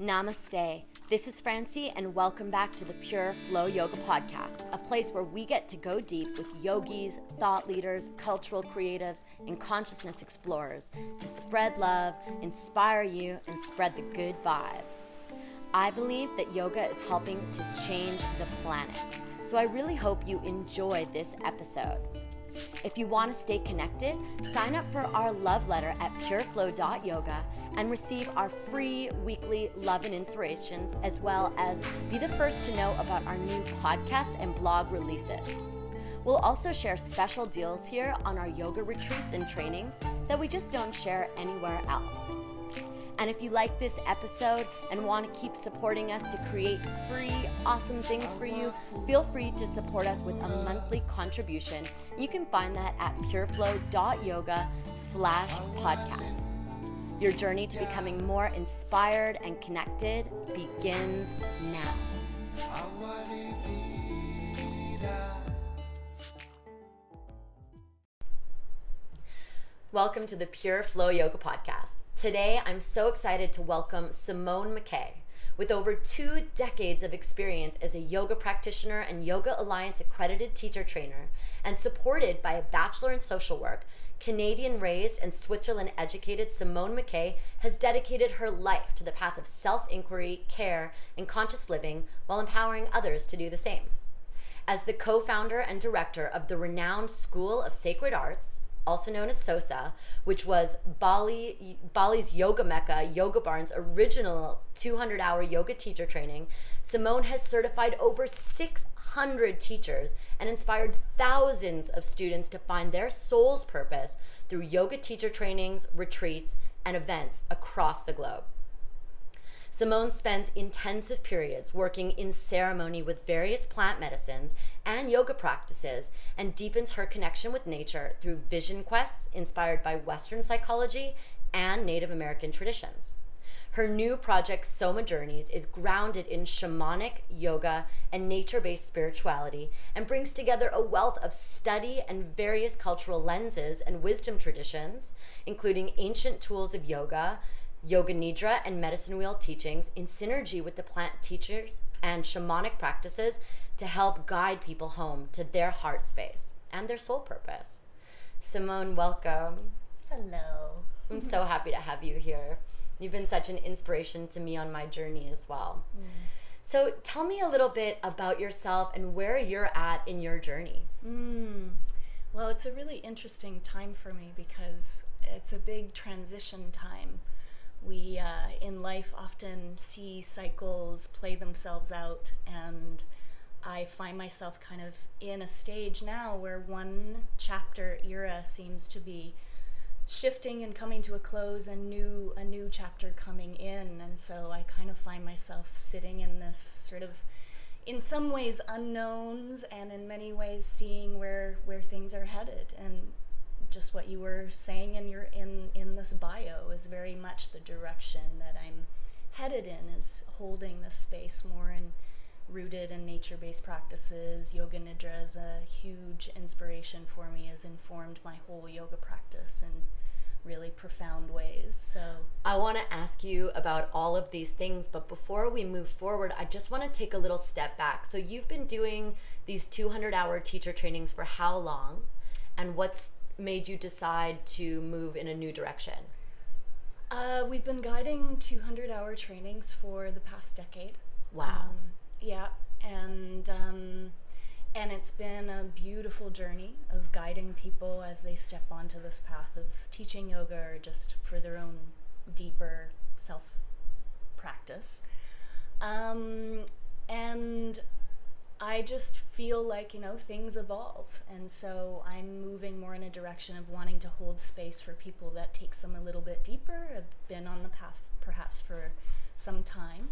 Namaste. This is Francie, and welcome back to the Pure Flow Yoga Podcast, a place where we get to go deep with yogis, thought leaders, cultural creatives, and consciousness explorers to spread love, inspire you, and spread the good vibes. I believe that yoga is helping to change the planet, so I really hope you enjoy this episode. If you want to stay connected, sign up for our love letter at pureflow.yoga and receive our free weekly love and inspirations, as well as be the first to know about our new podcast and blog releases. We'll also share special deals here on our yoga retreats and trainings that we just don't share anywhere else. And if you like this episode and want to keep supporting us to create free, awesome things for you, feel free to support us with a monthly contribution. You can find that at pureflow.yoga/podcast. Your journey to becoming more inspired and connected begins now. Welcome to the Pure Flow Yoga Podcast. Today, I'm so excited to welcome Simone McKay. With over 2 decades of experience as a yoga practitioner and Yoga Alliance accredited teacher trainer, and supported by a bachelor in social work, Canadian-raised and Switzerland-educated Simone McKay has dedicated her life to the path of self-inquiry, care, and conscious living while empowering others to do the same. As the co-founder and director of the renowned School of Sacred Arts, also known as SOSA, which was Bali's yoga mecca, Yoga Barn's original 200-hour yoga teacher training, Simone has certified over 600 teachers and inspired thousands of students to find their soul's purpose through yoga teacher trainings, retreats, and events across the globe. Simone spends intensive periods working in ceremony with various plant medicines and yoga practices and deepens her connection with nature through vision quests inspired by Western psychology and Native American traditions. Her new project, Soma Journeys, is grounded in shamanic yoga and nature-based spirituality and brings together a wealth of study and various cultural lenses and wisdom traditions, including ancient tools of yoga, Yoga Nidra, and medicine wheel teachings in synergy with the plant teachers and shamanic practices to help guide people home to their heart space and their soul purpose. Simone, welcome. Hello. I'm so happy to have you here. You've been such an inspiration to me on my journey as well. So tell me a little bit about yourself and where you're at in your journey. Well, it's a really interesting time for me because it's a big transition time. We, in life, often see cycles play themselves out, and I find myself kind of in a stage now where one chapter era seems to be shifting and coming to a close, and a new chapter coming in, and so I kind of find myself sitting in this sort of, in some ways, unknowns, and in many ways seeing where things are headed. And just what you were saying in this bio is very much the direction that I'm headed in, is holding this space more and rooted in nature-based practices. Yoga Nidra is a huge inspiration for me, has informed my whole yoga practice in really profound ways. So I want to ask you about all of these things, but before we move forward, I just want to take a little step back. So you've been doing these 200-hour teacher trainings for how long, and what's made you decide to move in a new direction? We've been guiding 200-hour trainings for the past decade. Wow. Yeah, and it's been a beautiful journey of guiding people as they step onto this path of teaching yoga or just for their own deeper self-practice. And I just feel like, things evolve. And so I'm moving more in a direction of wanting to hold space for people that takes them a little bit deeper, have been on the path perhaps for some time.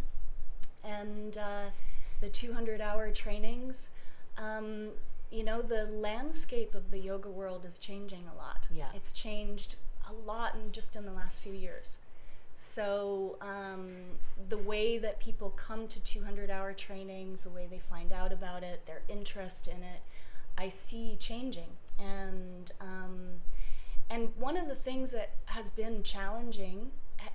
And the 200-hour trainings, the landscape of the yoga world is changing a lot. Yeah. It's changed a lot just in the last few years. So the way that people come to 200-hour trainings, the way they find out about it, their interest in it, I see changing. And one of the things that has been challenging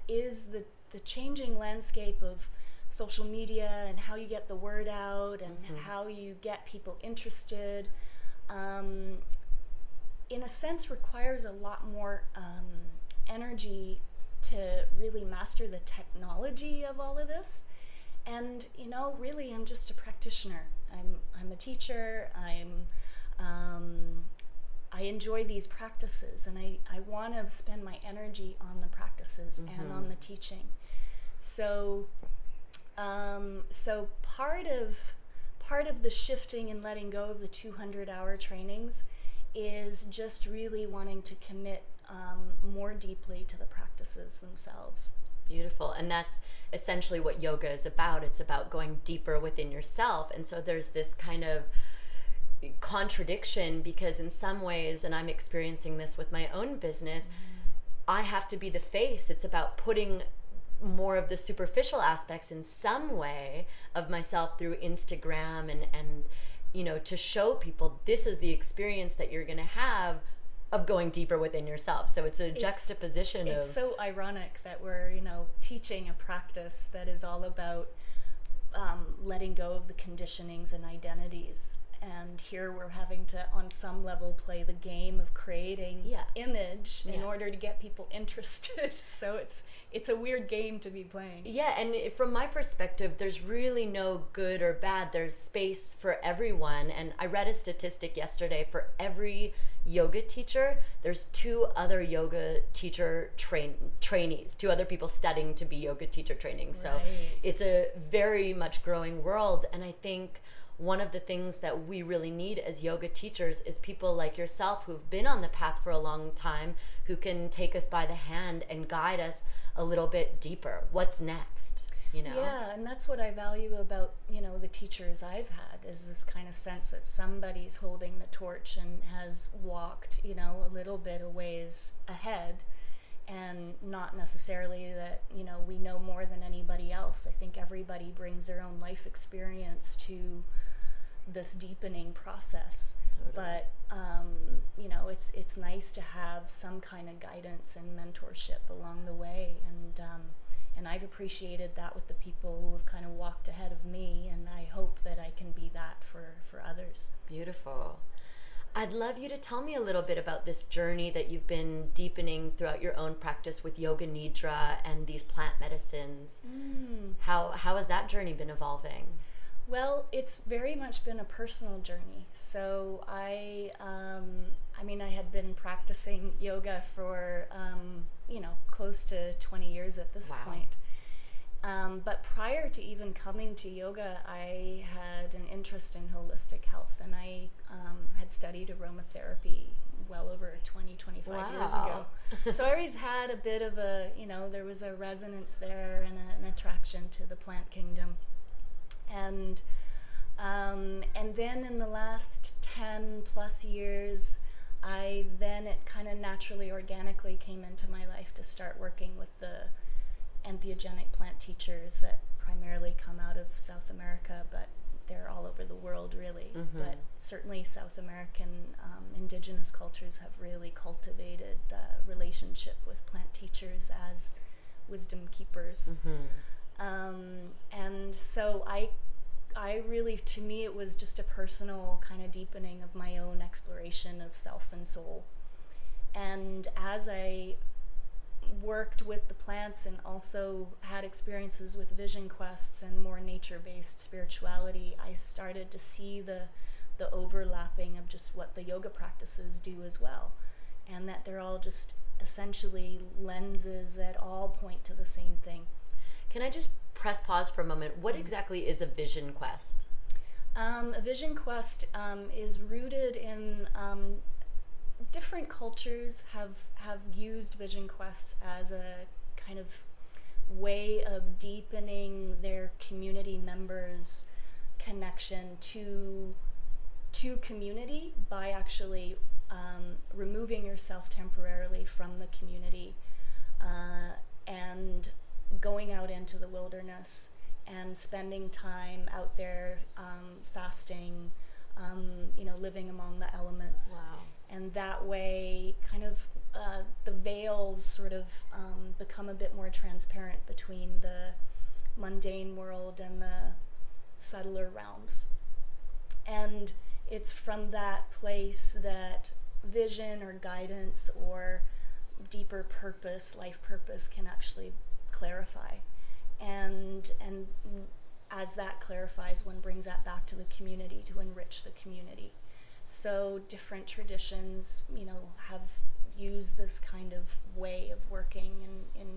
is the the changing landscape of social media and how you get the word out and how you get people interested, in a sense requires a lot more energy to really master the technology of all of this. And really, I'm just a practitioner. I'm a teacher. I enjoy these practices, and I want to spend my energy on the practices and on the teaching. So part of the shifting and letting go of the 200-hour trainings is just really wanting to commit more deeply to the practices themselves. Beautiful. And that's essentially what yoga is about. It's about going deeper within yourself. And so there's this kind of contradiction, because in some ways, and I'm experiencing this with my own business, I have to be the face. It's about putting more of the superficial aspects in some way of myself through Instagram and to show people this is the experience that you're going to have of going deeper within yourself. So it's a juxtaposition. It's so ironic that we're teaching a practice that is all about letting go of the conditionings and identities, and here we're having to on some level play the game of creating image in order to get people interested. So it's a weird game to be playing. Yeah, and from my perspective, there's really no good or bad. There's space for everyone. And I read a statistic yesterday: for every yoga teacher, there's 2 other yoga teacher trainees, 2 other people studying to be yoga teacher training. So it's a very much growing world. And I think one of the things that we really need as yoga teachers is people like yourself who've been on the path for a long time, who can take us by the hand and guide us a little bit deeper. What's next? Yeah, and that's what I value about the teachers I've had, is this kind of sense that somebody's holding the torch and has walked a little bit a ways ahead, and not necessarily that we know more than anybody else. I think everybody brings their own life experience to this deepening process. Totally. But it's nice to have some kind of guidance and mentorship along the way, and I've appreciated that with the people who have kind of walked ahead of me, and I hope that I can be that for others. Beautiful. I'd love you to tell me a little bit about this journey that you've been deepening throughout your own practice with Yoga Nidra and these plant medicines. How has that journey been evolving? Well, it's very much been a personal journey. So I had been practicing yoga for close to 20 years at this point. But prior to even coming to yoga, I had an interest in holistic health, and I had studied aromatherapy well over 25 years ago. So I always had a bit of a, there was a resonance there and an attraction to the plant kingdom. And then in the last 10 plus years, it kind of naturally, organically came into my life to start working with the entheogenic plant teachers that primarily come out of South America, but they're all over the world, really. But certainly South American indigenous cultures have really cultivated the relationship with plant teachers as wisdom keepers. And so I really, to me, it was just a personal kind of deepening of my own exploration of self and soul. And as I worked with the plants and also had experiences with vision quests and more nature-based spirituality, I started to see the overlapping of just what the yoga practices do as well, and that they're all just essentially lenses that all point to the same thing. Can I just press pause for a moment? What exactly is a vision quest? A vision quest is rooted in different cultures have used vision quests as a kind of way of deepening their community members' connection to community by actually removing yourself temporarily from the community and going out into the wilderness and spending time out there, fasting, living among the elements. Wow. And that way kind of the veils sort of become a bit more transparent between the mundane world and the subtler realms. And it's from that place that vision or guidance or deeper purpose, life purpose, can actually clarify. And as that clarifies, one brings that back to the community to enrich the community. So different traditions, have used this kind of way of working in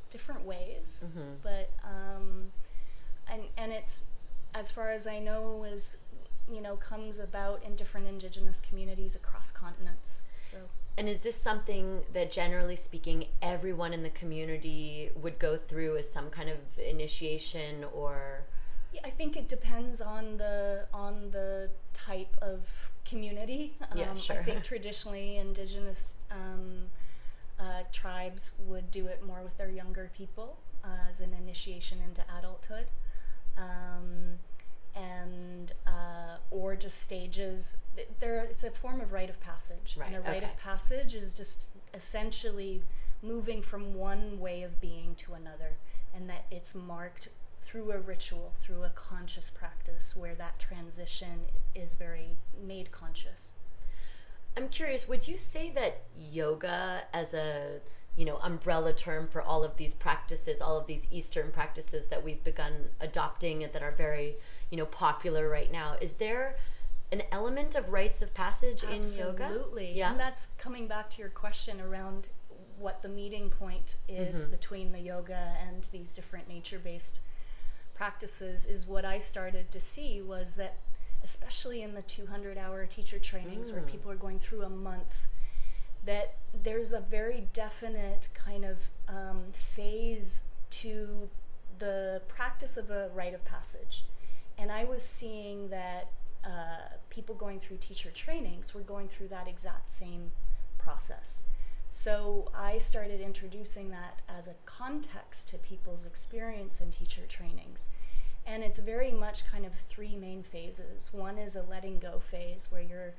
different ways. Mm-hmm. But and it's, as far as I know, comes about in different indigenous communities across continents. So. And is this something that, generally speaking, everyone in the community would go through as some kind of initiation, or? Yeah, I think it depends on the type of community. Yeah, sure. I think traditionally indigenous tribes would do it more with their younger people as an initiation into adulthood. Or just stages. It's a form of rite of passage. Right, And a rite okay. of passage is just essentially moving from one way of being to another, and that it's marked through a ritual, through a conscious practice where that transition is very made conscious. I'm curious, would you say that yoga, as a umbrella term for all of these practices, all of these Eastern practices that we've begun adopting and that are very, popular right now, is there an element of rites of passage in yoga? Absolutely. Yeah. And that's coming back to your question around what the meeting point is between the yoga and these different nature-based practices. Is what I started to see was that, especially in the 200-hour teacher trainings where people are going through a month, that there's a very definite kind of phase to the practice of a rite of passage. And I was seeing that people going through teacher trainings were going through that exact same process. So I started introducing that as a context to people's experience in teacher trainings. And it's very much kind of three main phases. One is a letting go phase, where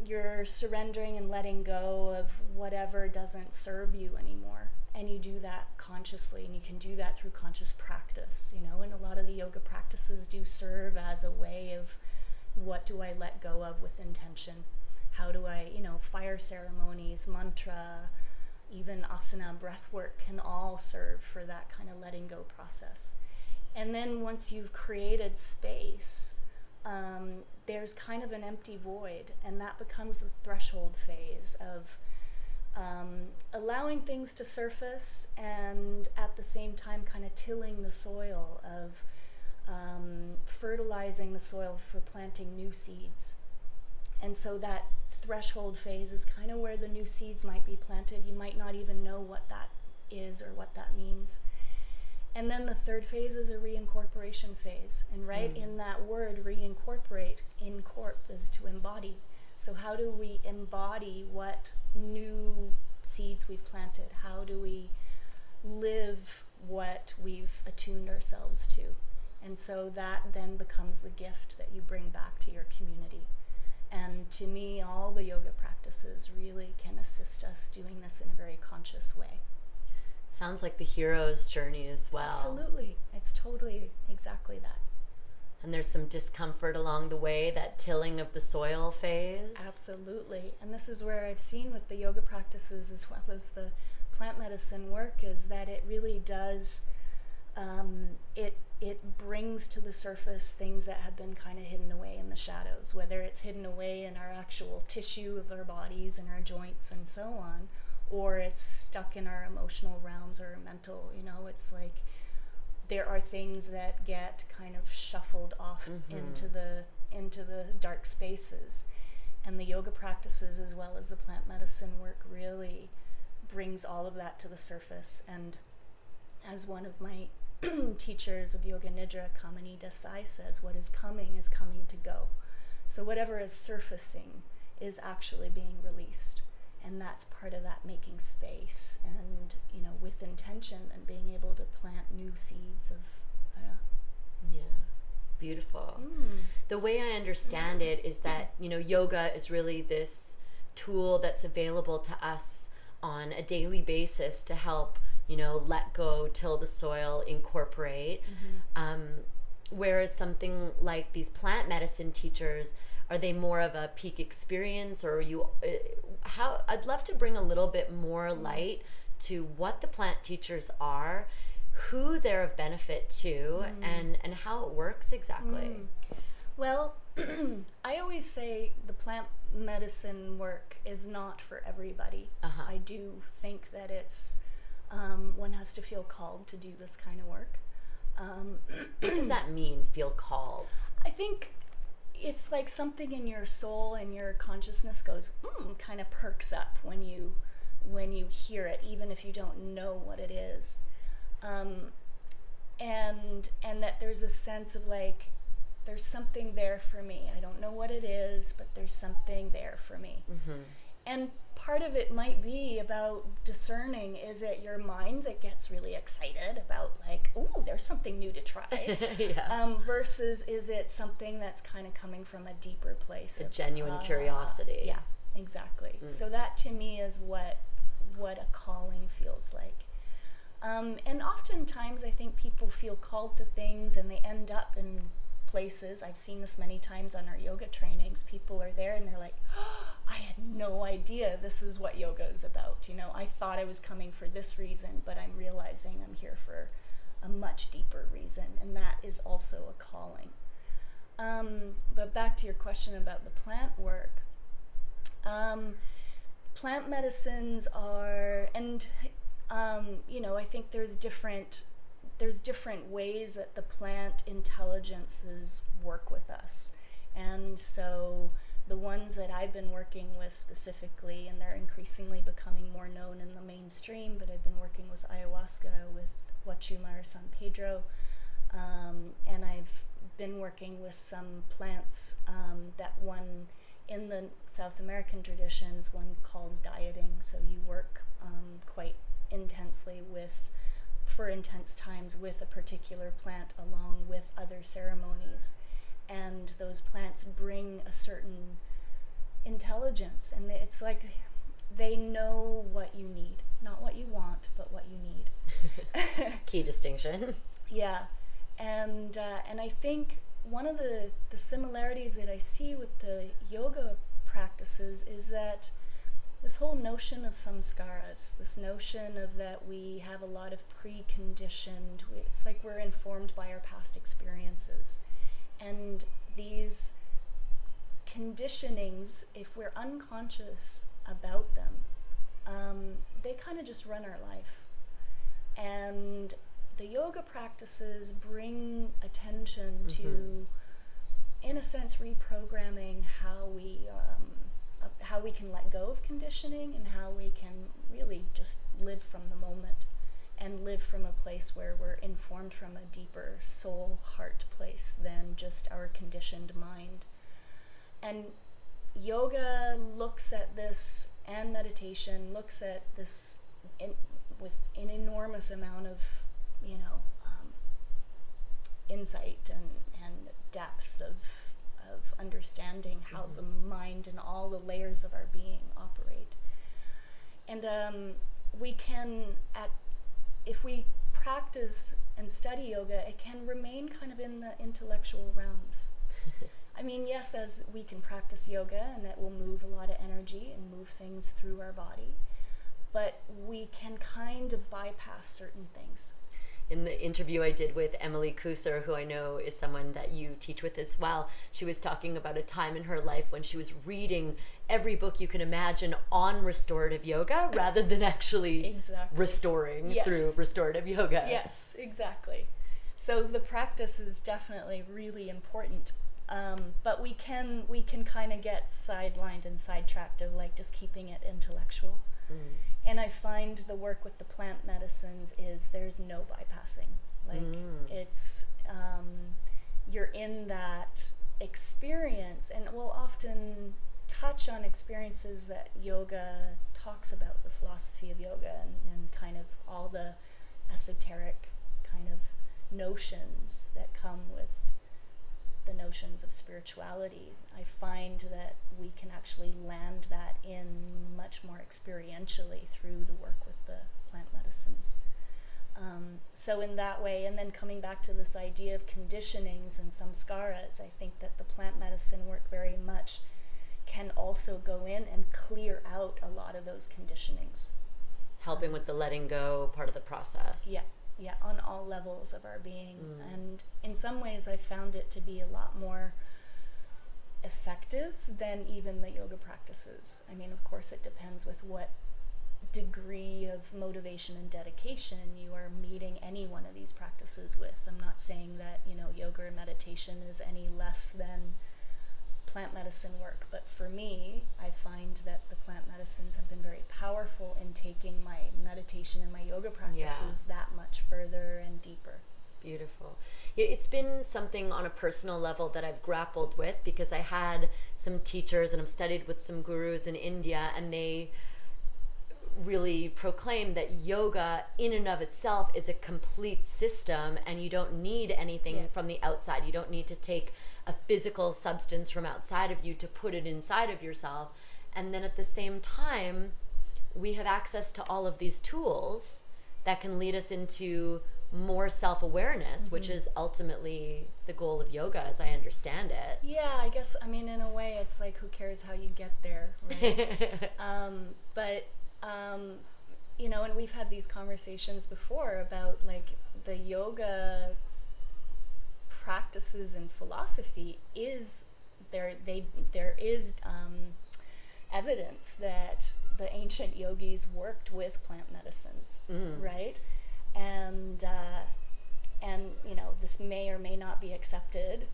you're surrendering and letting go of whatever doesn't serve you anymore. And you do that consciously, and you can do that through conscious practice, and a lot of the yoga practices do serve as a way of, what do I let go of with intention? How do I, fire ceremonies, mantra, even asana, breath work can all serve for that kind of letting go process. And then once you've created space, there's kind of an empty void, and that becomes the threshold phase of allowing things to surface, and at the same time kind of tilling the soil, of fertilizing the soil for planting new seeds. And so that threshold phase is kind of where the new seeds might be planted. You might not even know what that is or what that means. And then the third phase is a reincorporation phase. And right in that word, reincorporate, incorp is to embody. So how do we embody what new seeds we've planted? How do we live what we've attuned ourselves to? And so that then becomes the gift that you bring back to your community. And to me, all the yoga practices really can assist us doing this in a very conscious way. Sounds like the hero's journey as well. Absolutely. It's totally exactly that. And there's some discomfort along the way, that tilling of the soil phase. Absolutely. And this is where I've seen with the yoga practices as well as the plant medicine work, is that it really does, it brings to the surface things that have been kind of hidden away in the shadows, whether it's hidden away in our actual tissue of our bodies and our joints and so on, or it's stuck in our emotional realms or mental. It's like there are things that get kind of shuffled off into the dark spaces. And the yoga practices, as well as the plant medicine work, really brings all of that to the surface. And as one of my teachers of yoga Nidra, Kamini Desai, says, what is coming to go. So whatever is surfacing is actually being released. And that's part of that making space, and with intention, and being able to plant new seeds of Yeah, beautiful. The way I understand it is that yoga is really this tool that's available to us on a daily basis to help, you know, let go, till the soil, incorporate. Whereas something like these plant medicine teachers, are they more of a peak experience, or are you how I'd love to bring a little bit more light to what the plant teachers are, who they're of benefit to, and how it works exactly. Well, I always say the plant medicine work is not for everybody. I do think that it's one has to feel called to do this kind of work. What does that mean, feel called? I think it's like something in your soul and your consciousness goes, kind of perks up when you hear it, even if you don't know what it is. And that there's a sense of like, there's something there for me. I don't know what it is, but there's something there for me. And part of it might be about discerning, is it your mind that gets really excited about like, ooh, there's something new to try, versus is it something that's kind of coming from a deeper place, a genuine curiosity. Yeah, exactly. So that to me is what a calling feels like. And oftentimes I think people feel called to things and they end up in places. I've seen this many times on our yoga trainings. People are there and they're like, oh, I had no idea this is what yoga is about. You know, I thought I was coming for this reason, but I'm realizing I'm here for a much deeper reason, and that is also a calling. But back to your question about the plant work. Plant medicines are, and you know, I think there's different ways that the plant intelligences work with us. And so the ones that I've been working with specifically, and they're increasingly becoming more known in the mainstream, but I've been working with ayahuasca, with Huachuma or San Pedro, and I've been working with some plants that one in the South American traditions one calls dieting. So you work quite intensely for intense times with a particular plant along with other ceremonies, and those plants bring a certain intelligence, and it's like they know what you need, not what you want, but what you need. Key distinction. Yeah, and I think one of the similarities that I see with the yoga practices is that this whole notion of samskaras, this notion of that we have a lot of preconditioned, it's like we're informed by our past experiences. And these conditionings, if we're unconscious about them, they kind of just run our life. And the yoga practices bring attention to, in a sense, reprogramming how we can let go of conditioning, and how we can really just live from the moment and live from a place where we're informed from a deeper soul heart place than just our conditioned mind. And yoga looks at this, and meditation looks at this with an enormous amount of, you know, insight and depth of understanding how the mind and all the layers of our being operate. And we can, if we practice and study yoga, it can remain kind of in the intellectual realms. I mean, yes, as we can practice yoga, and that will move a lot of energy and move things through our body, but we can kind of bypass certain things. In the interview I did with Emily Kusser, who I know is someone that you teach with as well, she was talking about a time in her life when she was reading every book you can imagine on restorative yoga rather than actually restoring through restorative yoga. Yes, exactly. So the practice is definitely really important, but we can kind of get sidelined and sidetracked of like just keeping it intellectual. And I find the work with the plant medicines is there's no bypassing. Like it's, you're in that experience, and we'll often touch on experiences that yoga talks about, the philosophy of yoga, and kind of all the esoteric kind of notions that come with the notions of spirituality. I find that we can actually land that in much more experientially through the work with the plant medicines. So in that way, and then coming back to this idea of conditionings and samskaras, I think that the plant medicine work very much can also go in and clear out a lot of those conditionings. Helping with the letting go part of the process. Yeah, on all levels of our being. And in some ways I found it to be a lot more effective than even the yoga practices. I mean, of course, it depends with what degree of motivation and dedication you are meeting any one of these practices with. I'm not saying that, yoga or meditation is any less than plant medicine work, but for me, I find that the plant medicines have been very powerful in taking my meditation and my yoga practices that much further and deeper. Beautiful. It's been something on a personal level that I've grappled with, because I had some teachers and I've studied with some gurus in India, and they really proclaim that yoga in and of itself is a complete system, and you don't need anything from the outside. You don't need to take a physical substance from outside of you to put it inside of yourself. And then at the same time, we have access to all of these tools that can lead us into more self-awareness, which is ultimately the goal of yoga, as I understand it. Yeah, I guess, in a way, it's like, who cares how you get there, right? And we've had these conversations before about, like, the yoga practices and philosophy is there is evidence that the ancient yogis worked with plant medicines, right? And this may or may not be accepted,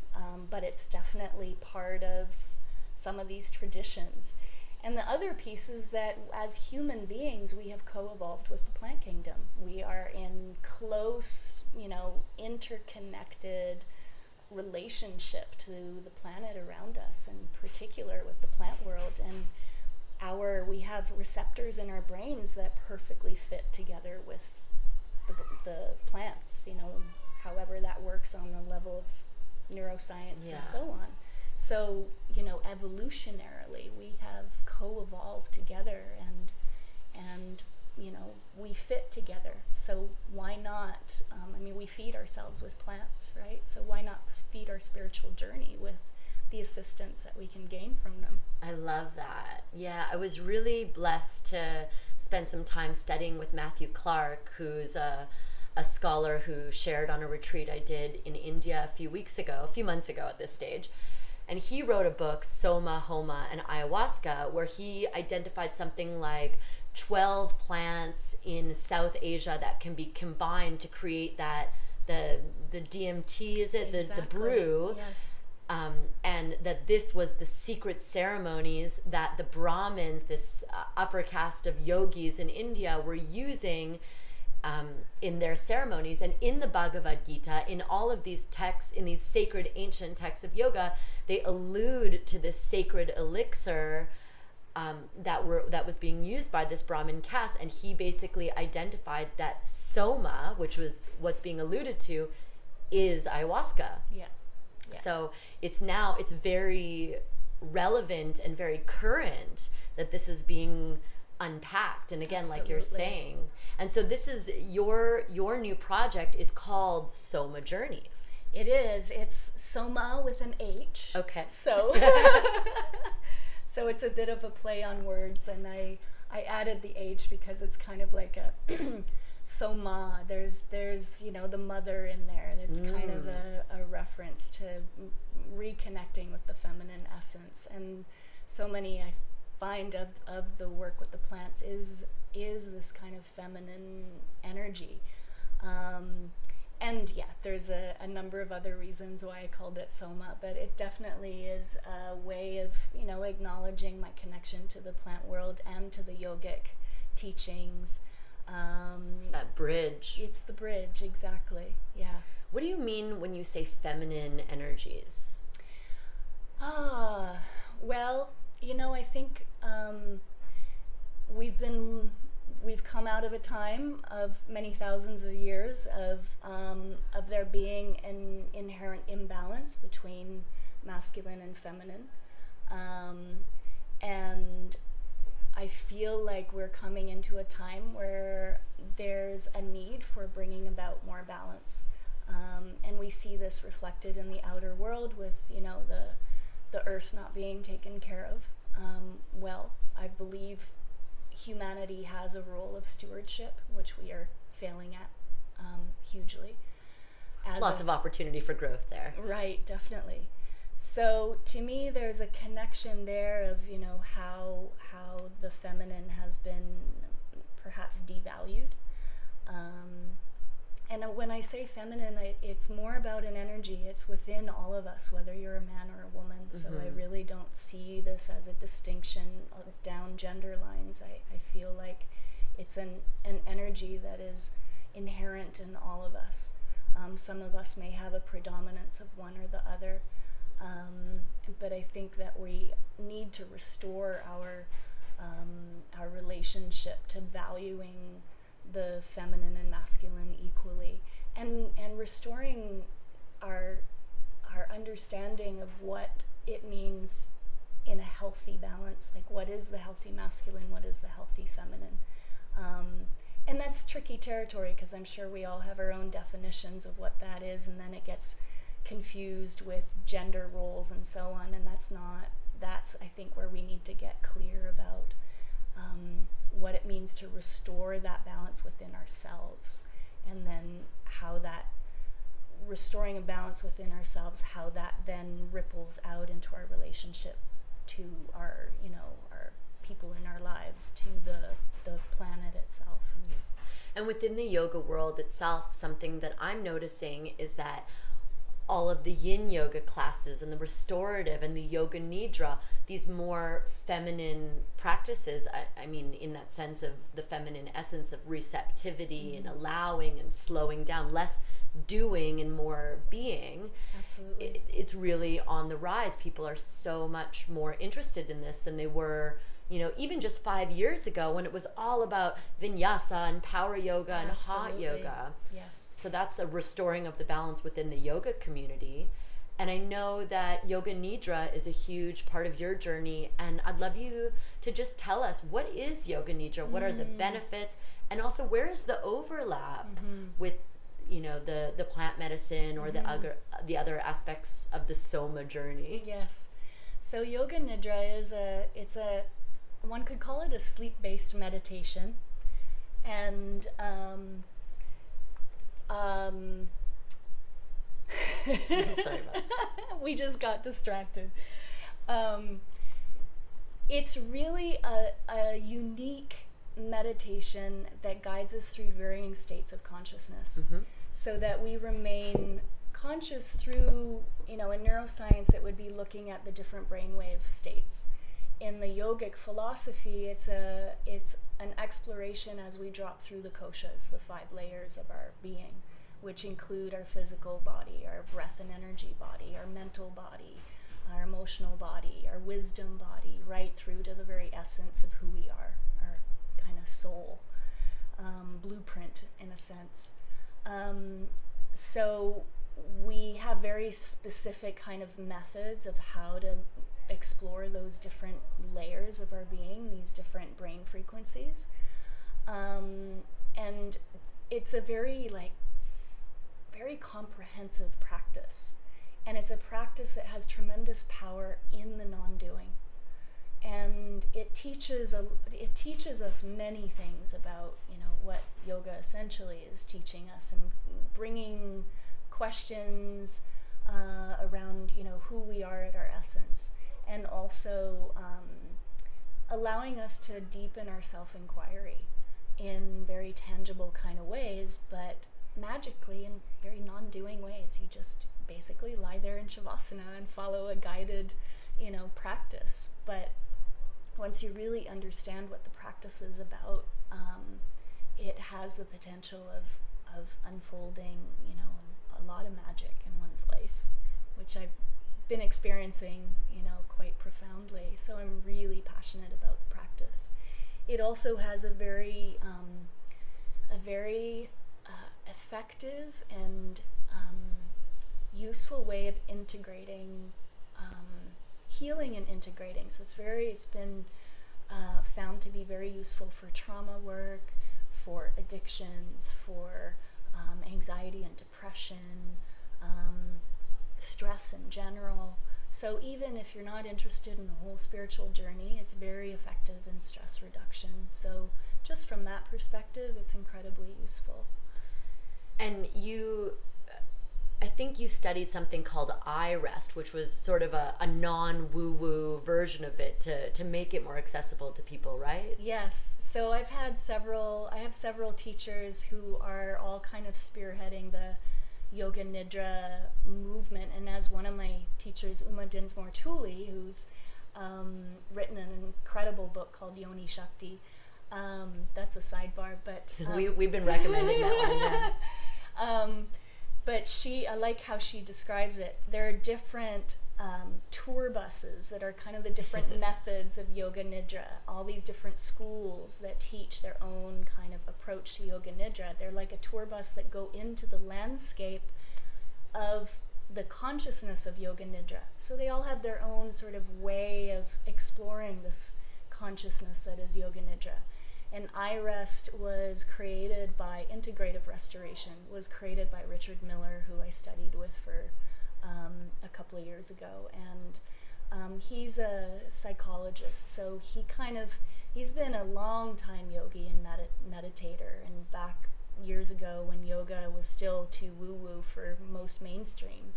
but it's definitely part of some of these traditions. And the other piece is that as human beings, we have co-evolved with the plant kingdom. We are in close, interconnected relationship to the planet around us, in particular with the plant world. And we have receptors in our brains that perfectly fit together with the plants, however that works on the level of neuroscience and so on. So, evolutionarily, we have co-evolved together, and we fit together. So why not? We feed ourselves with plants, right? So why not feed our spiritual journey with the assistance that we can gain from them? I love that. Yeah, I was really blessed to spend some time studying with Matthew Clark, who's a scholar who shared on a retreat I did in India a few months ago at this stage. And he wrote a book, Soma, Homa, and Ayahuasca, where he identified something like 12 plants in South Asia that can be combined to create the DMT, is it? Exactly. The brew. Yes. And that this was the secret ceremonies that the Brahmins, this upper caste of yogis in India, were using in their ceremonies. And in the Bhagavad Gita, in all of these texts, in these sacred ancient texts of yoga, they allude to this sacred elixir that was being used by this Brahmin caste. And he basically identified that Soma, which was what's being alluded to, is ayahuasca. Yeah. So it's very relevant and very current that this is being unpacked. And again, Absolutely. like you're saying. And so this is your new project is called Soma Journeys. It is. It's Soma with an H. Okay. So so it's a bit of a play on words, and I added the H because it's kind of like a Soma. There's the mother in there. It's kind of a reference to reconnecting with the feminine essence. And so many I find of the work with the plants is this kind of feminine energy. And there's a number of other reasons why I called it Soma, but it definitely is a way of, acknowledging my connection to the plant world and to the yogic teachings. It's that bridge. It's the bridge, exactly, yeah. What do you mean when you say feminine energies? Well, I think we've been we've come out of a time of many thousands of years of there being an inherent imbalance between masculine and feminine, and I feel like we're coming into a time where there's a need for bringing about more balance, and we see this reflected in the outer world with, you know, the earth not being taken care of well. I believe humanity has a role of stewardship, which we are failing at hugely. Lots of opportunity for growth there. Right, definitely. So to me, there's a connection there of, you know, how the feminine has been perhaps devalued. And when I say feminine, it's more about an energy. It's within all of us, whether you're a man or a woman. So I really don't see this as a distinction down gender lines. I feel like it's an energy that is inherent in all of us. Some of us may have a predominance of one or the other, but I think that we need to restore our relationship to valuing the feminine and masculine equally, and restoring our understanding of what it means in a healthy balance. Like, what is the healthy masculine, what is the healthy feminine? And that's tricky territory, because I'm sure we all have our own definitions of what that is, and then it gets confused with gender roles and so on, and that's I think where we need to get clear about what it means to restore that balance within ourselves, and then how that restoring a balance within ourselves, how that then ripples out into our relationship to our, you know, our people in our lives, to the planet itself. And within the yoga world itself, something that I'm noticing is that all of the yin yoga classes and the restorative and the yoga nidra, these more feminine practices, I mean, in that sense of the feminine essence of receptivity and allowing and slowing down, less doing and more being. Absolutely. It's really on the rise. People are so much more interested in this than they were, you know, even just 5 years ago, when it was all about vinyasa and power yoga and hot yoga. Yes. So that's a restoring of the balance within the yoga community. And I know that Yoga Nidra is a huge part of your journey, and I'd love you to just tell us, what is Yoga Nidra? What are the benefits? And also, where is the overlap with, you know, the plant medicine or the other aspects of the Soma journey? Yes. So Yoga Nidra is one could call it a sleep-based meditation. And Sorry about that. we just got distracted. It's really a unique meditation that guides us through varying states of consciousness, so that we remain conscious through, you know, in neuroscience it would be looking at the different brainwave states. In the yogic philosophy, it's an exploration as we drop through the koshas, the 5 layers of our being, which include our physical body, our breath and energy body, our mental body, our emotional body, our wisdom body, right through to the very essence of who we are, our kind of soul, blueprint in a sense. So we have very specific kind of methods of how to explore those different layers of our being, these different brain frequencies. And it's a very comprehensive practice. And it's a practice that has tremendous power in the non-doing. And it teaches us many things about, you know, what yoga essentially is teaching us, and bringing questions around, you know, who we are at our essence, and also allowing us to deepen our self-inquiry in very tangible kind of ways, but magically in very non-doing ways. You just basically lie there in shavasana and follow a guided, you know, practice. But once you really understand what the practice is about, it has the potential of unfolding, you know, a lot of magic in one's life, which I've been experiencing, you know, quite profoundly. So I'm really passionate about the practice. it also has a very effective and useful way of integrating healing and integrating. So it's been found to be very useful for trauma work, for addictions, for anxiety and depression, stress in general. So even if you're not interested in the whole spiritual journey, it's very effective in stress reduction. So just from that perspective, it's incredibly useful. And I think you studied something called I rest, which was sort of a non woo woo version of it to make it more accessible to people, right? Yes. So I have several teachers who are all kind of spearheading the Yoga Nidra movement. And as one of my teachers, Uma Dinsmore Tooley, who's written an incredible book called Yoni Shakti, that's a sidebar, but we've been recommending that one. Yeah. But I like how she describes it. There are different tour buses that are kind of the different methods of Yoga Nidra, all these different schools that teach their own kind of approach to Yoga Nidra. They're like a tour bus that go into the landscape of the consciousness of Yoga Nidra. So they all have their own sort of way of exploring this consciousness that is Yoga Nidra. And iRest was created by Integrative Restoration, was created by Richard Miller, who I studied with for a couple of years ago. And he's a psychologist, so he's been a long time yogi and meditator. And back years ago when yoga was still too woo-woo for most mainstream,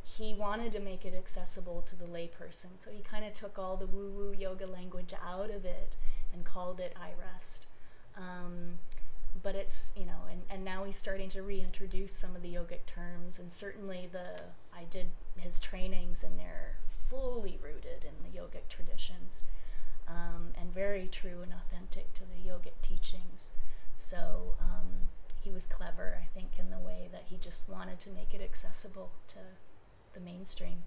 he wanted to make it accessible to the layperson. So he kind of took all the woo-woo yoga language out of it and called it iRest. But it's, and now he's starting to reintroduce some of the yogic terms, and certainly I did his trainings and they're fully rooted in the yogic traditions, and very true and authentic to the yogic teachings. So he was clever, I think, in the way that he just wanted to make it accessible to the mainstream.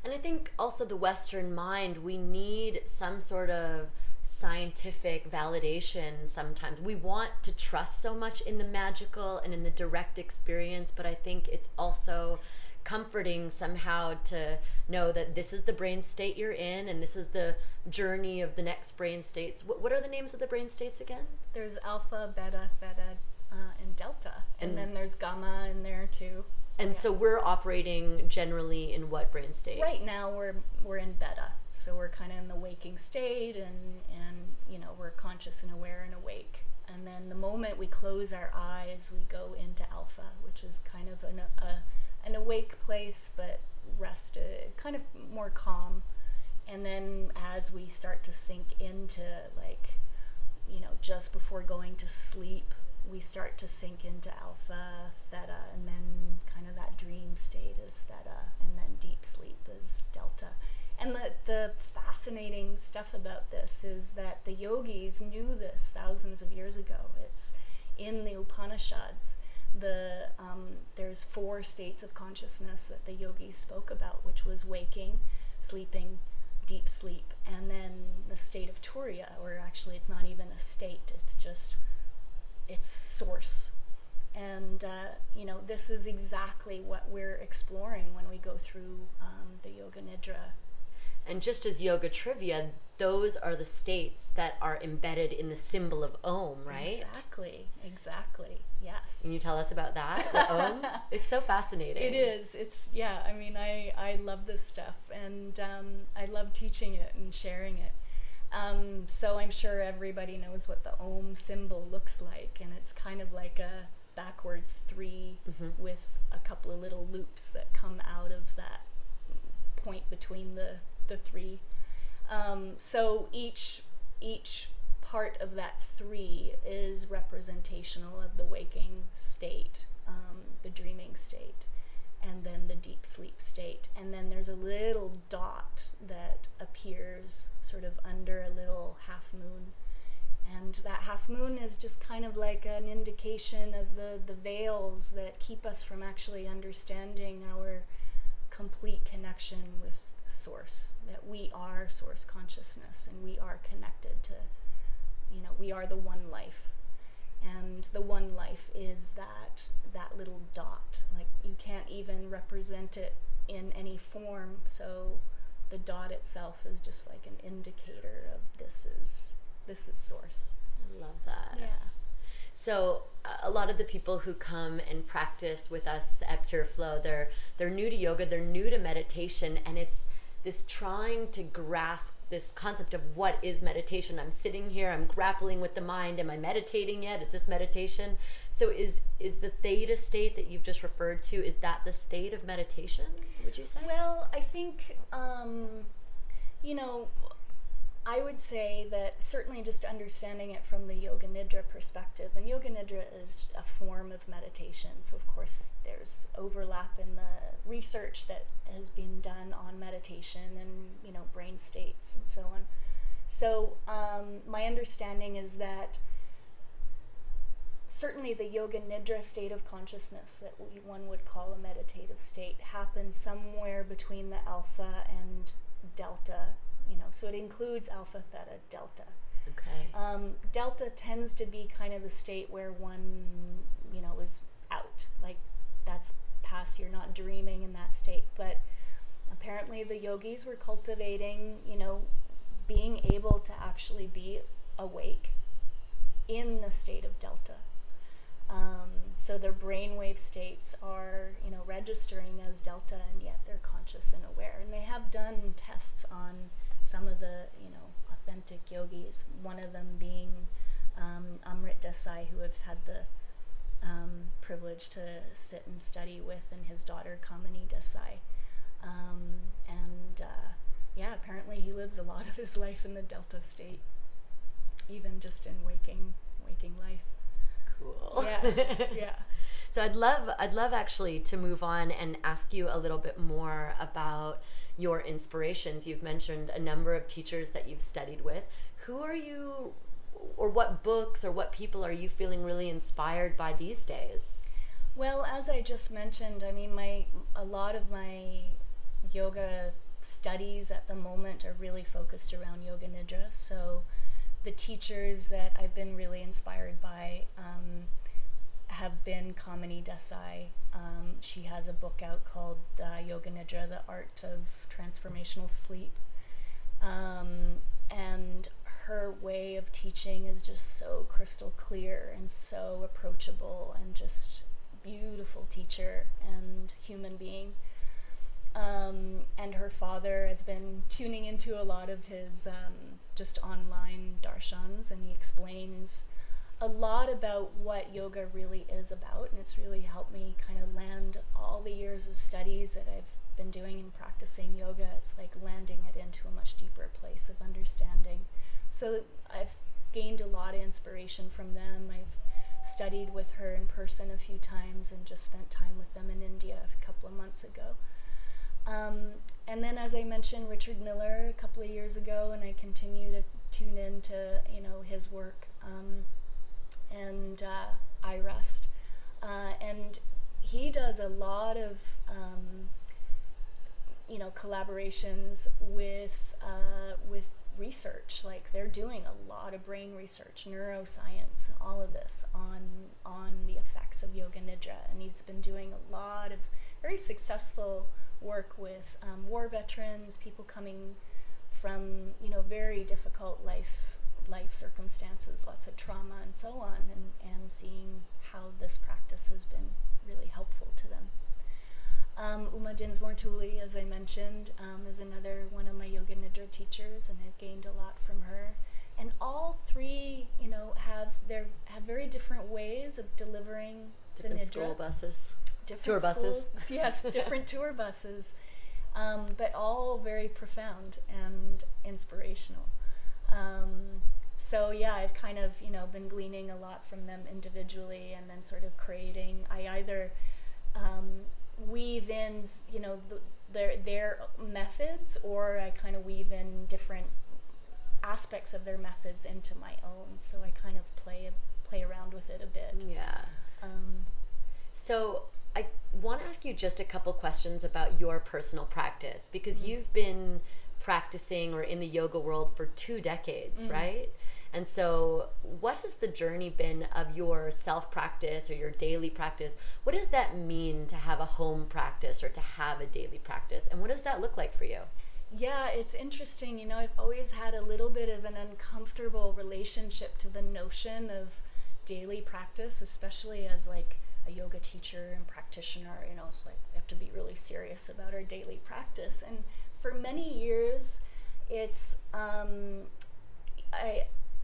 And I think also the Western mind, we need some sort of scientific validation sometimes. We want to trust so much in the magical and in the direct experience, but I think it's also comforting somehow to know that this is the brain state you're in and this is the journey of the next brain states. What are the names of the brain states again? There's alpha, beta, theta, and delta. And then there's gamma in there too. And so we're operating generally in what brain state? Right now we're in beta. So we're kind of in the waking state, and we're conscious and aware and awake. And then the moment we close our eyes, we go into alpha, which is kind of an awake place, but rested, kind of more calm. And then as we start to sink into, just before going to sleep, we start to sink into alpha, theta, and then kind of that dream state is theta, and then deep sleep is delta. And the fascinating stuff about this is that the yogis knew this thousands of years ago. It's in the Upanishads. There's 4 states of consciousness that the yogis spoke about, which was waking, sleeping, deep sleep, and then the state of Turiya, or actually it's not even a state, it's source. And this is exactly what we're exploring when we go through the Yoga Nidra. And just as yoga trivia, those are the states that are embedded in the symbol of Om, right? Exactly, yes. Can you tell us about that, the Om? It's so fascinating. It is. I love this stuff, and I love teaching it and sharing it. So I'm sure everybody knows what the Om symbol looks like, and it's kind of like a backwards 3 with a couple of little loops that come out of that point between the 3. So each part of that 3 is representational of the waking state, the dreaming state, and then the deep sleep state. And then there's a little dot that appears sort of under a little half moon. And that half moon is just kind of like an indication of the veils that keep us from actually understanding our complete connection with Source, that we are Source consciousness and we are connected to, we are the one life. And the one life is that little dot. Like, you can't even represent it in any form, so the dot itself is just like an indicator of this is source. I love that. Yeah. So a lot of the people who come and practice with us at Pure Flow, they're new to yoga, they're new to meditation, and it's this trying to grasp this concept of what is meditation. I'm sitting here, I'm grappling with the mind. Am I meditating yet? Is this meditation? So is the theta state that you've just referred to, is that the state of meditation, would you say? Well, I think, I would say that certainly just understanding it from the Yoga Nidra perspective, and Yoga Nidra is a form of meditation, so of course there's overlap in the research that has been done on meditation and, brain states and so on. So my understanding is that certainly the Yoga Nidra state of consciousness that one would call a meditative state happens somewhere between the alpha and delta. So it includes alpha, theta, delta. Okay. Delta tends to be kind of the state where one, is out. Like, that's past, you're not dreaming in that state. But apparently the yogis were cultivating, being able to actually be awake in the state of delta. So their brainwave states are, registering as delta, and yet they're conscious and aware. And they have done tests on some of the, authentic yogis, one of them being Amrit Desai, who I've had the privilege to sit and study with, and his daughter Kamini Desai. Apparently he lives a lot of his life in the delta state, even just in waking life. Cool. Yeah, yeah. So I'd love actually to move on and ask you a little bit more about your inspirations. You've mentioned a number of teachers that you've studied with. Who are you, or what books or what people are you feeling really inspired by these days? Well, as I just mentioned, I mean, a lot of my yoga studies at the moment are really focused around Yoga Nidra. So the teachers that I've been really inspired by have been Kamini Desai. She has a book out called Yoga Nidra, The Art of Transformational Sleep. And her way of teaching is just so crystal clear and so approachable, and just beautiful teacher and human being. And her father, I've been tuning into a lot of his just online darshans, and he explains a lot about what yoga really is about, and it's really helped me kind of land all the years of studies that I've been doing and practicing yoga. It's like landing it into a much deeper place of understanding. So I've gained a lot of inspiration from them. I've studied with her in person a few times and just spent time with them in India a couple of months ago. And then, as I mentioned, Richard Miller a couple of years ago, and I continue to tune into his work. And I Rest. And he does a lot of collaborations with research. Like, they're doing a lot of brain research, neuroscience, all of this on the effects of Yoga Nidra. And he's been doing a lot of very successful work with war veterans, people coming from very difficult life circumstances, lots of trauma and so on, and seeing how this practice has been really helpful to them. Uma Dinsmore Tooley, as I mentioned, is another one of my Yoga Nidra teachers, and I've gained a lot from her. And all three, have very different ways of delivering different the Nidra. School buses. Different tour schools, buses. Yes, different tour buses, but all very profound and inspirational. So yeah, I've kind of been gleaning a lot from them individually, and then sort of creating. I either weave in their methods, or I kind of weave in different aspects of their methods into my own. So I kind of play around with it a bit. Yeah. So I want to ask you just a couple questions about your personal practice, because you've been practicing or in the yoga world for 2 decades, right? And so, what has the journey been of your self practice or your daily practice? What does that mean to have a home practice or to have a daily practice? And what does that look like for you? Yeah, it's interesting. You know, I've always had a little bit of an uncomfortable relationship to the notion of daily practice, especially as like a yoga teacher and practitioner. You know, it's like we have to be really serious about our daily practice. And for many years, it's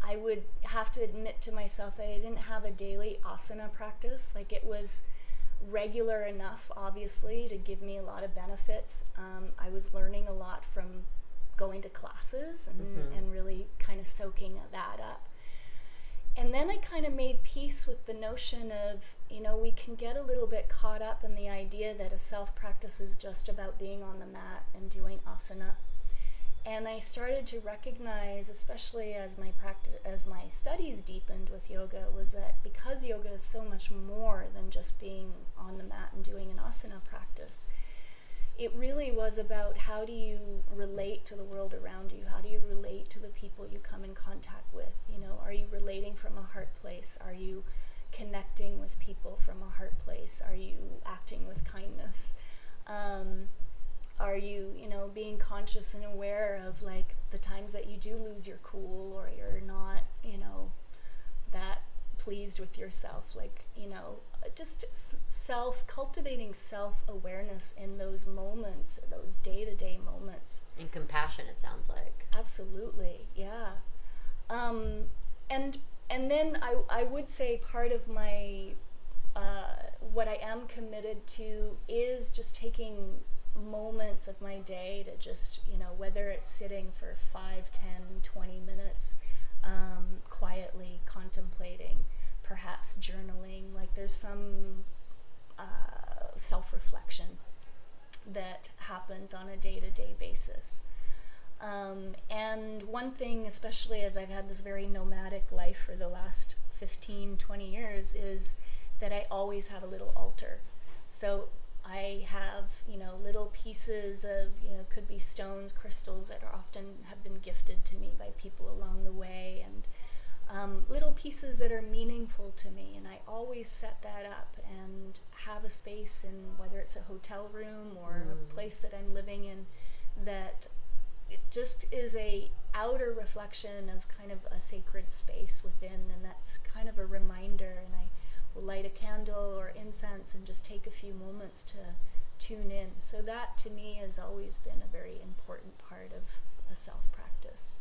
I would have to admit to myself that I didn't have a daily asana practice. Like it was regular enough, obviously, to give me a lot of benefits. I was learning a lot from going to classes and really kind of soaking that up. And then I kind of made peace with the notion of, you know, we can get a little bit caught up in the idea that a self-practice is just about being on the mat and doing asana. And I started to recognize, especially as my studies deepened with yoga, was that because yoga is so much more than just being on the mat and doing an asana practice, it really was about how do you relate to the world around you? How do you relate to the people you come in contact with? You know, are you relating from a heart place? Are you connecting with people from a heart place? Are you acting with kindness? Are you, you know, being conscious and aware of like the times that you do lose your cool or you're not, you know, that pleased with yourself, like, you know, just cultivating self-awareness in those moments, those day-to-day moments. And compassion, it sounds like. Absolutely, yeah. And then I would say part of my, what I am committed to is just taking moments of my day to just, you know, whether it's sitting for 5, 10, 20 minutes, quietly contemplating, perhaps journaling, like there's some self-reflection that happens on a day-to-day basis. And one thing, especially as I've had this very nomadic life for the last 15, 20 years, is that I always have a little altar. So I have, you know, little pieces of, you know, could be stones, crystals that are often have been gifted to me by people along the way, and little pieces that are meaningful to me. And I always set that up and have a space in, whether it's a hotel room or a place that I'm living in, that it just is a outer reflection of kind of a sacred space within, and that's kind of a reminder. And I will light a candle or incense and just take a few moments to tune in. So that to me has always been a very important part of a self-practice.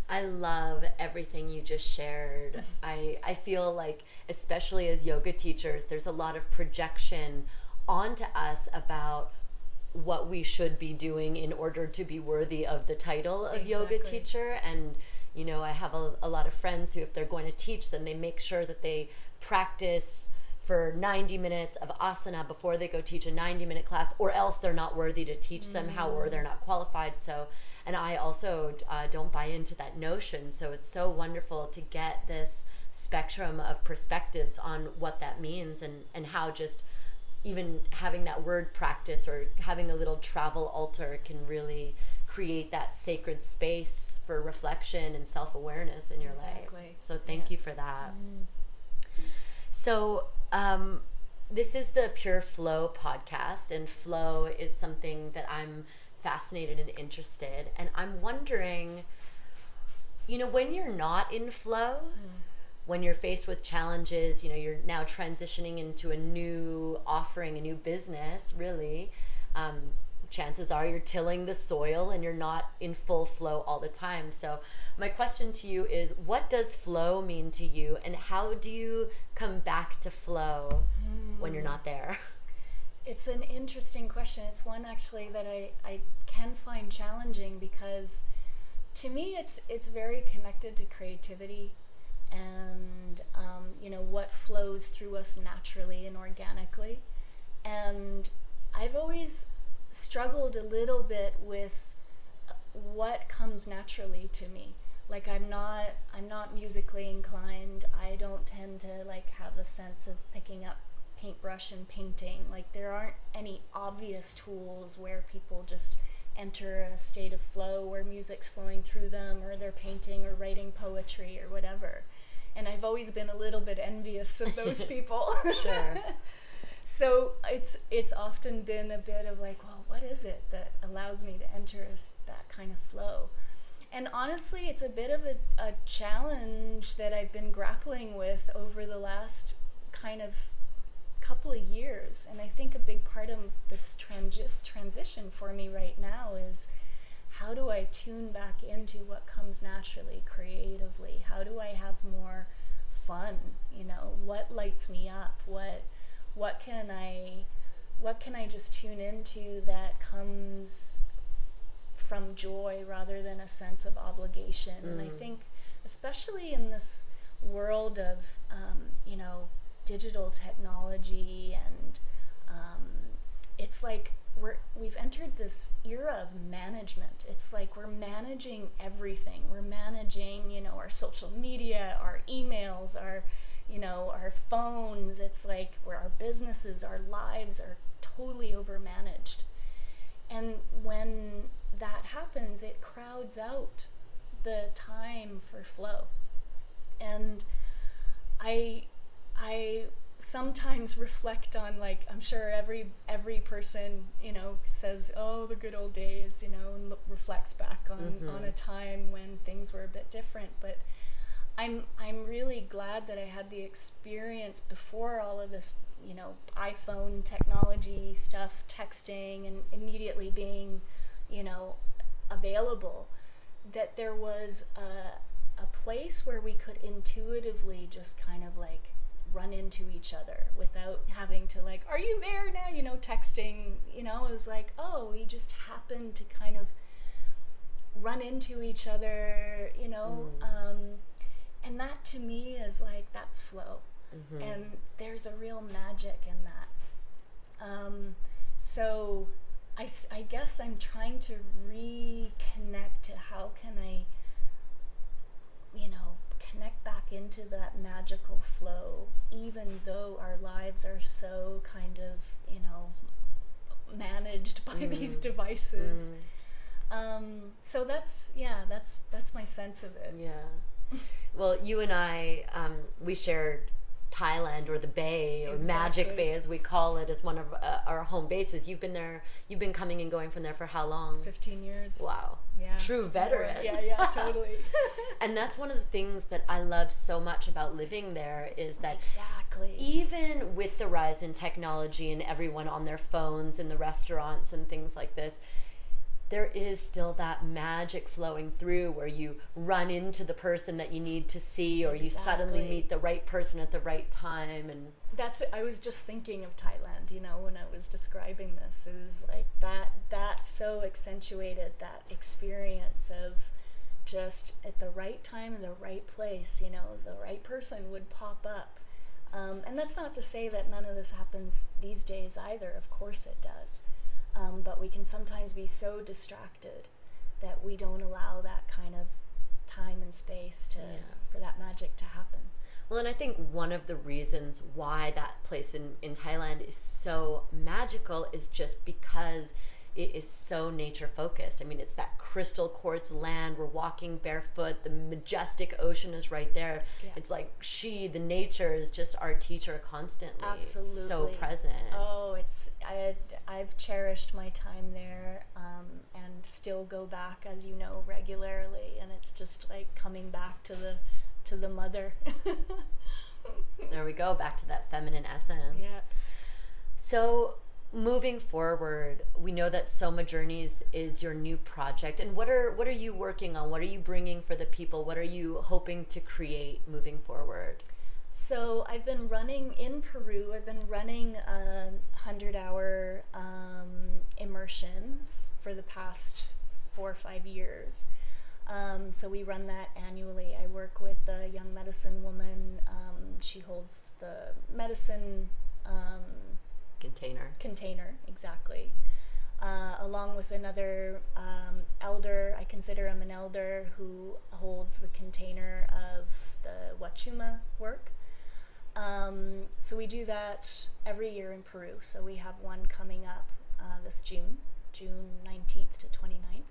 I love everything you just shared. I feel like, especially as yoga teachers, there's a lot of projection onto us about what we should be doing in order to be worthy of the title of yoga teacher. And, you know, I have a lot of friends who, if they're going to teach, then they make sure that they practice for 90 minutes of asana before they go teach a 90-minute class, or else they're not worthy to teach somehow, or they're not qualified. So, and I also don't buy into that notion. So it's so wonderful to get this spectrum of perspectives on what that means, and how just even having that word practice or having a little travel altar can really create that sacred space for reflection and self-awareness in your life. So thank you for that. So this is the Pure Flow podcast, and flow is something that I'm fascinated and interested. And I'm wondering, you know, when you're not in flow, when you're faced with challenges, you know, you're now transitioning into a new offering, a new business, really, chances are you're tilling the soil and you're not in full flow all the time. So my question to you is, what does flow mean to you, and how do you come back to flow when you're not there? It's an interesting question. It's one actually that I can find challenging, because to me it's very connected to creativity and you know, what flows through us naturally and organically. And I've always struggled a little bit with what comes naturally to me. Like I'm not musically inclined. I don't tend to like have a sense of picking up paintbrush and painting. Like there aren't any obvious tools where people just enter a state of flow where music's flowing through them, or they're painting or writing poetry or whatever. And I've always been a little bit envious of those people. Sure. So it's often been a bit of like, well, what is it that allows me to enter that kind of flow? And honestly, it's a bit of a challenge that I've been grappling with over the last kind of couple of years. And I think a big part of this transition for me right now is, how do I tune back into what comes naturally, creatively? How do I have more fun? You know, what lights me up? What can I just tune into that comes from joy rather than a sense of obligation? And I think, especially in this world of digital technology, and it's like we've entered this era of management. It's like we're managing everything. We're managing, our social media, our emails, our phones. It's like where our businesses, our lives are totally overmanaged. And when that happens, it crowds out the time for flow. And I sometimes reflect on, like, I'm sure every person, says, oh, the good old days, and reflects back on a time when things were a bit different. But I'm really glad that I had the experience before all of this, iPhone technology stuff, texting, and immediately being, available, that there was a place where we could intuitively just kind of like run into each other without having to, like, are you there now? Texting, it was like, oh, we just happened to kind of run into each other, and that to me is like, that's flow. And there's a real magic in that. So I guess I'm trying to reconnect to how can I, connect back into that magical flow, even though our lives are so kind of, managed by these devices. So that's my sense of it. Yeah. Well, you and I, we shared Thailand, or the Bay, or Magic Bay as we call it, as one of our home bases. You've been coming and going from there for how long? 15 years. Wow. Yeah. True veteran. Yeah, totally. And that's one of the things that I love so much about living there, is that exactly, even with the rise in technology and everyone on their phones in the restaurants and things like this, there is still that magic flowing through where you run into the person that you need to see, or you suddenly meet the right person at the right time. And I was just thinking of Thailand, when I was describing this. It was like that so accentuated that experience of just at the right time in the right place, the right person would pop up. And that's not to say that none of this happens these days either. Of course it does. But we can sometimes be so distracted that we don't allow that kind of time and space for that magic to happen. Well, and I think one of the reasons why that place in Thailand is so magical is just because it is so nature focused. I mean, it's that crystal quartz land. We're walking barefoot. The majestic ocean is right there. Yeah. It's like the nature is just our teacher constantly. Absolutely. It's so present. Oh, I've cherished my time there, and still go back, as you know, regularly. And it's just like coming back to the mother. There we go, back to that feminine essence. Yeah. So moving forward, we know that Soma Journeys is your new project. And what are you working on? What are you bringing for the people? What are you hoping to create moving forward? So I've been running in Peru. I've been running 100-hour immersions for the past 4 or 5 years. So we run that annually. I work with a young medicine woman. She holds the medicine container, exactly. Along with another elder, I consider him an elder, who holds the container of the Wachuma work. So we do that every year in Peru. So we have one coming up this June June 19th to 29th.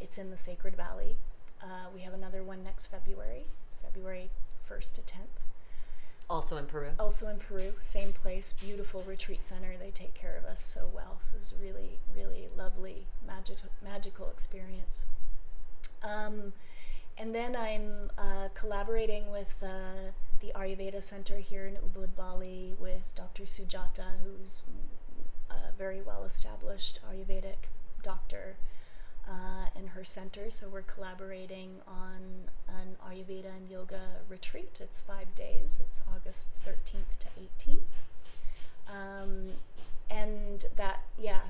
It's in the Sacred Valley. We have another one next February 1st to 10th. Also in Peru? Also in Peru, same place, beautiful retreat center. They take care of us so well. So this is a really, really lovely, magical experience. And then I'm collaborating with the Ayurveda Center here in Ubud, Bali, with Dr. Sujata, who's a very well-established Ayurvedic doctor in her center. So we're collaborating on an Ayurveda and yoga retreat. It's 5 days. It's August 13th to 18th. And that,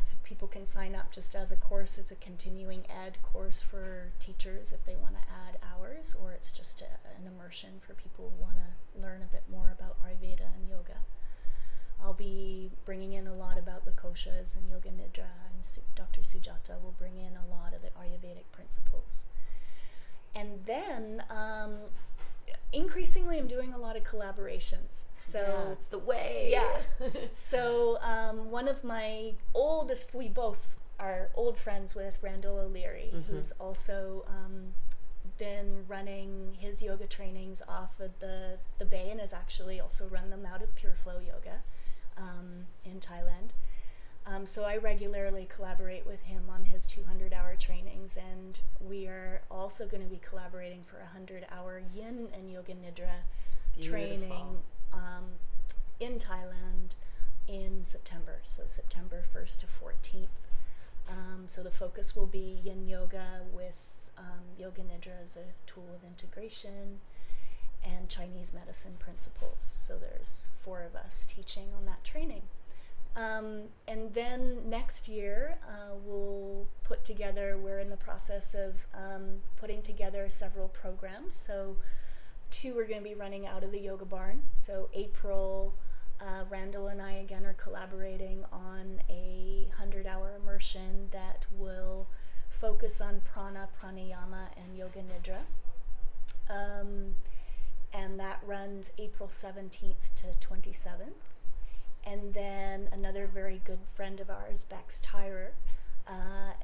so people can sign up just as a course. It's a continuing ed course for teachers if they want to add hours, or it's just an immersion for people who want to learn a bit more about Ayurveda and yoga. I'll be bringing in a lot about the koshas and Yoga Nidra, and Dr. Sujata will bring in a lot of the Ayurvedic principles. And then increasingly I'm doing a lot of collaborations. So it's the way. Yeah. So one of my oldest, we both are old friends with, Randall O'Leary, who's also been running his yoga trainings off of the Bay, and has actually also run them out of Pure Flow Yoga in Thailand. So I regularly collaborate with him on his 200-hour trainings, and we are also going to be collaborating for a 100-hour Yin and Yoga Nidra training in Thailand in September, so September 1st to 14th. So the focus will be Yin Yoga with Yoga Nidra as a tool of integration, and Chinese medicine principles. So there's 4 of us teaching on that training. And then next year we'll put together, we're in the process of putting together several programs. So 2 are going to be running out of the Yoga Barn. So April, Randall and I again are collaborating on a 100-hour immersion that will focus on prana, pranayama, and Yoga Nidra. And that runs April 17th to 27th. And then another very good friend of ours, Bex Tyrer,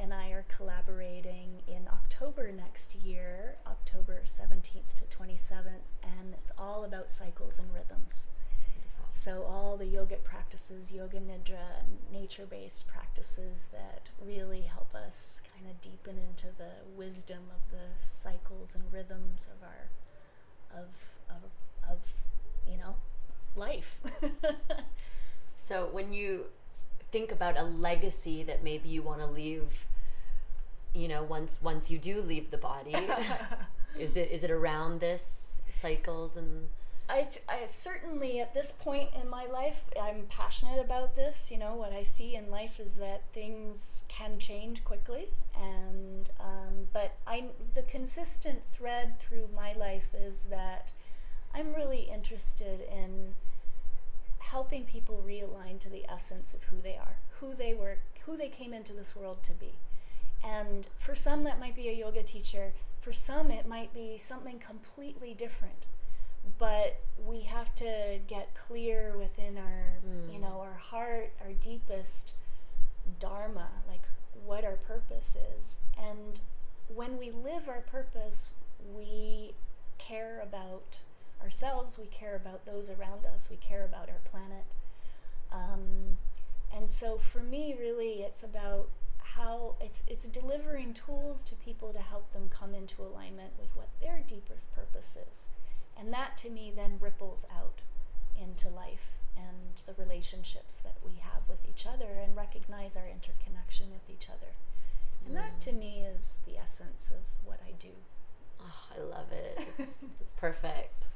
and I are collaborating in October next year, October 17th to 27th, and it's all about cycles and rhythms. Beautiful. So all the yogic practices, Yoga Nidra, and nature-based practices that really help us kind of deepen into the wisdom of the cycles and rhythms of our life. So when you think about a legacy that maybe you want to leave, once you do leave the body, is it around this cycles and? I certainly at this point in my life, I'm passionate about this. What I see in life is that things can change quickly, and but the consistent thread through my life is that I'm really interested in helping people realign to the essence of who they are, who they came into this world to be. And for some that might be a yoga teacher, for some it might be something completely different. But we have to get clear within our, our heart, our deepest dharma, like what our purpose is. And when we live our purpose, we care about ourselves, we care about those around us, we care about our planet. And so for me, really, it's about how it's delivering tools to people to help them come into alignment with what their deepest purpose is. And that to me then ripples out into life and the relationships that we have with each other, and recognize our interconnection with each other. And that to me is the essence of what I do. Oh, I love it. It's perfect.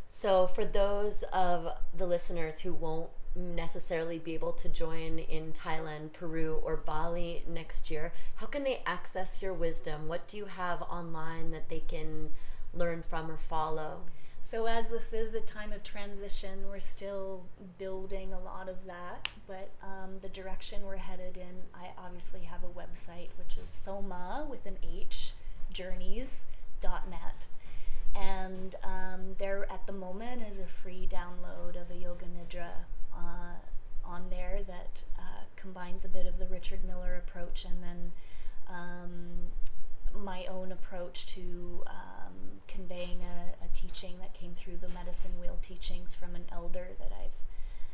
So for those of the listeners who won't necessarily be able to join in Thailand, Peru, or Bali next year, how can they access your wisdom? What do you have online that they can learn from or follow? So as this is a time of transition, we're still building a lot of that, but the direction we're headed in, I obviously have a website, which is Soma with an H, journeys.net. And there at the moment is a free download of a Yoga Nidra on there that combines a bit of the Richard Miller approach and then my own approach to conveying a teaching that came through the medicine wheel teachings from an elder that I've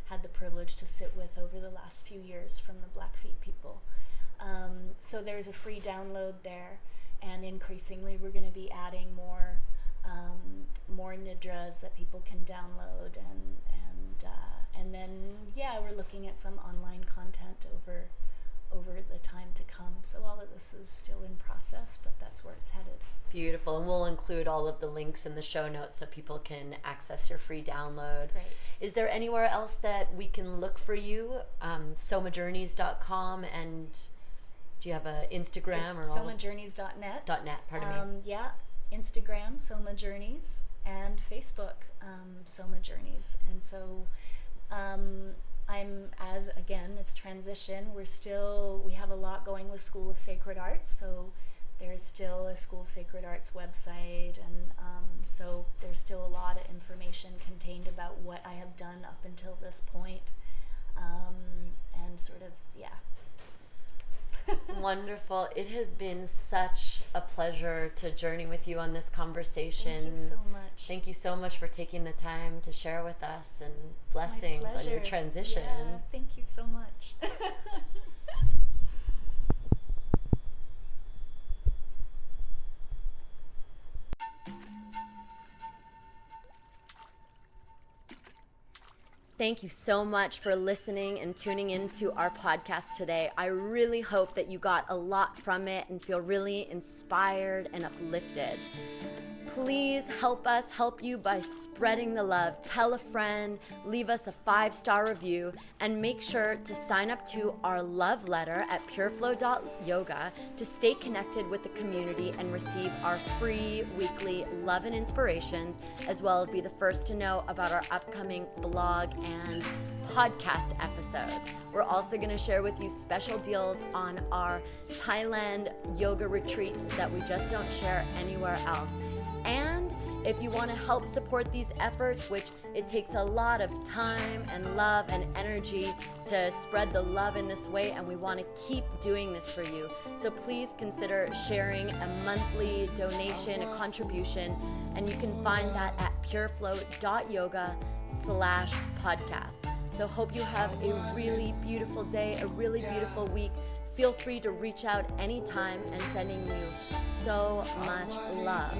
had the privilege to sit with over the last few years from the Blackfeet people. So there's a free download there, and increasingly we're going to be adding more Nidras that people can download, and then we're looking at some online content over the time to come. So all of this is still in process, but that's where it's headed. Beautiful. And we'll include all of the links in the show notes so people can access your free download. Great. Is there anywhere else that we can look for you? somajourneys.com, and do you have an Instagram? It's somajourneys.net. .net, pardon me. Yeah, Instagram, Soma Journeys, and Facebook, Soma Journeys. And so it's transition. We have a lot going with School of Sacred Arts, so there's still a School of Sacred Arts website, and so there's still a lot of information contained about what I have done up until this point, and sort of, Wonderful. It has been such a pleasure to journey with you on this conversation. Thank you so much. Thank you so much for taking the time to share with us, and blessings on your transition. Yeah, thank you so much. Thank you so much for listening and tuning into our podcast today. I really hope that you got a lot from it and feel really inspired and uplifted. Please help us help you by spreading the love. Tell a friend, leave us a 5-star review, and make sure to sign up to our love letter at pureflow.yoga to stay connected with the community and receive our free weekly love and inspirations, as well as be the first to know about our upcoming blog and podcast episodes. We're also going to share with you special deals on our Thailand yoga retreats that we just don't share anywhere else. And if you want to help support these efforts, which it takes a lot of time and love and energy to spread the love in this way, and we want to keep doing this for you. So please consider sharing a monthly donation, a contribution, and you can find that at pureflow.yoga/podcast. So hope you have a really beautiful day, a really beautiful week. Feel free to reach out anytime, and sending you so much love.